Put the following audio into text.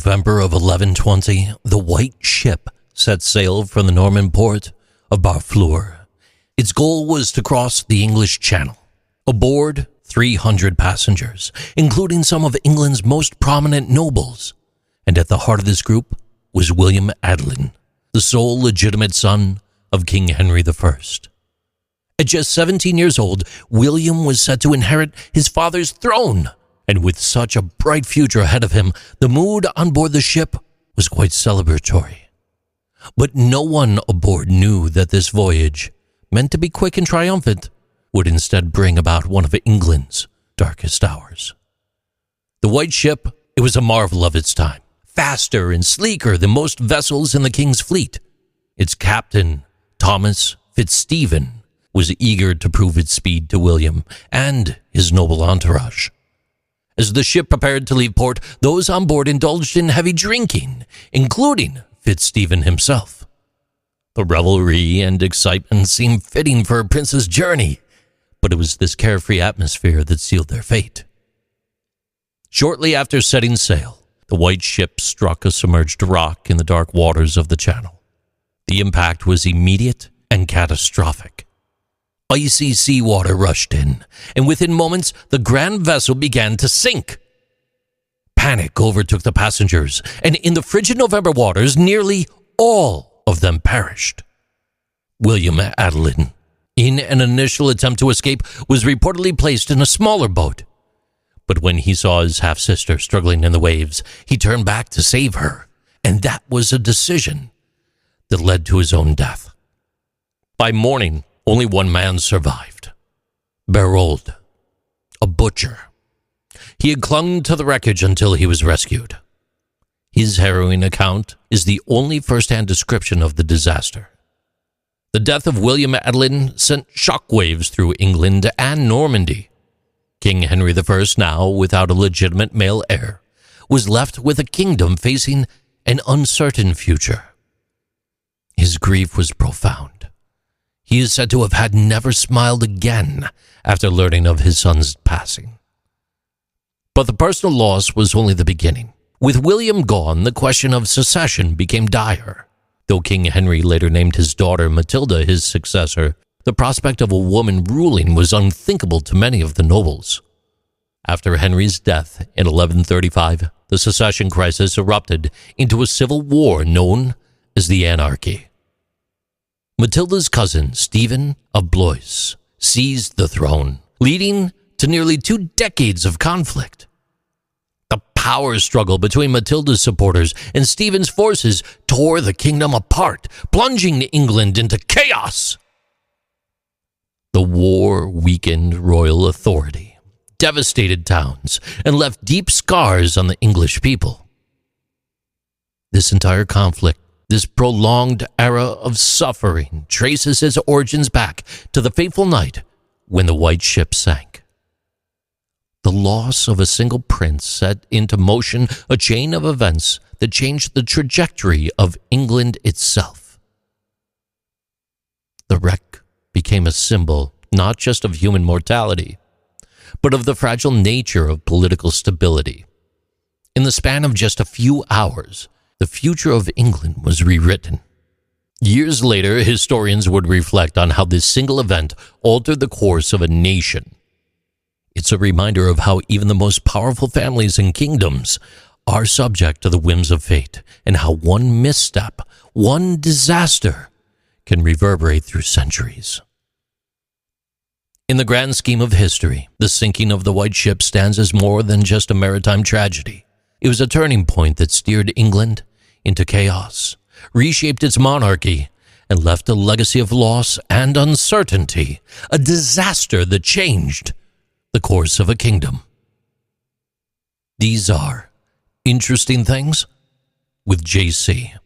November of 1120, the White Ship set sail from the Norman port of Barfleur. Its goal was to cross the English Channel. Aboard, 300 passengers, including some of England's most prominent nobles. And at the heart of this group was William Adelin, the sole legitimate son of King Henry I. At just 17 years old, William was set to inherit his father's throne. And with such a bright future ahead of him, the mood on board the ship was quite celebratory. But no one aboard knew that this voyage, meant to be quick and triumphant, would instead bring about one of England's darkest hours. The White Ship, it was a marvel of its time, faster and sleeker than most vessels in the King's fleet. Its captain, Thomas Fitzstephen, was eager to prove its speed to William and his noble entourage. As the ship prepared to leave port, those on board indulged in heavy drinking, including Fitzstephen himself. The revelry and excitement seemed fitting for a prince's journey, but it was this carefree atmosphere that sealed their fate. Shortly after setting sail, the White Ship struck a submerged rock in the dark waters of the channel. The impact was immediate and catastrophic. Icy seawater rushed in, and within moments, the grand vessel began to sink. Panic overtook the passengers, and in the frigid November waters, nearly all of them perished. William Adelin, in an initial attempt to escape, was reportedly placed in a smaller boat. But when he saw his half-sister struggling in the waves, he turned back to save her, and that was a decision that led to his own death. By morning, only one man survived. Berold, a butcher. He had clung to the wreckage until he was rescued. His harrowing account is the only first-hand description of the disaster. The death of William Adelin sent shockwaves through England and Normandy. King Henry I, now without a legitimate male heir, was left with a kingdom facing an uncertain future. His grief was profound. He is said to have had never smiled again after learning of his son's passing. But the personal loss was only the beginning. With William gone, the question of succession became dire. Though King Henry later named his daughter Matilda his successor, the prospect of a woman ruling was unthinkable to many of the nobles. After Henry's death in 1135, the succession crisis erupted into a civil war known as the Anarchy. Matilda's cousin, Stephen of Blois, seized the throne, leading to nearly 2 decades of conflict. The power struggle between Matilda's supporters and Stephen's forces tore the kingdom apart, plunging England into chaos. The war weakened royal authority, devastated towns, and left deep scars on the English people. This entire conflict, this prolonged era of suffering, traces its origins back to the fateful night when the White Ship sank. The loss of a single prince set into motion a chain of events that changed the trajectory of England itself. The wreck became a symbol not just of human mortality, but of the fragile nature of political stability. In the span of just a few hours, the future of England was rewritten. Years later, historians would reflect on how this single event altered the course of a nation. It's a reminder of how even the most powerful families and kingdoms are subject to the whims of fate, and how one misstep, one disaster, can reverberate through centuries. In the grand scheme of history, the sinking of the White Ship stands as more than just a maritime tragedy. It was a turning point that steered England into chaos, reshaped its monarchy, and left a legacy of loss and uncertainty, a disaster that changed the course of a kingdom. These are Interesting Things with JC.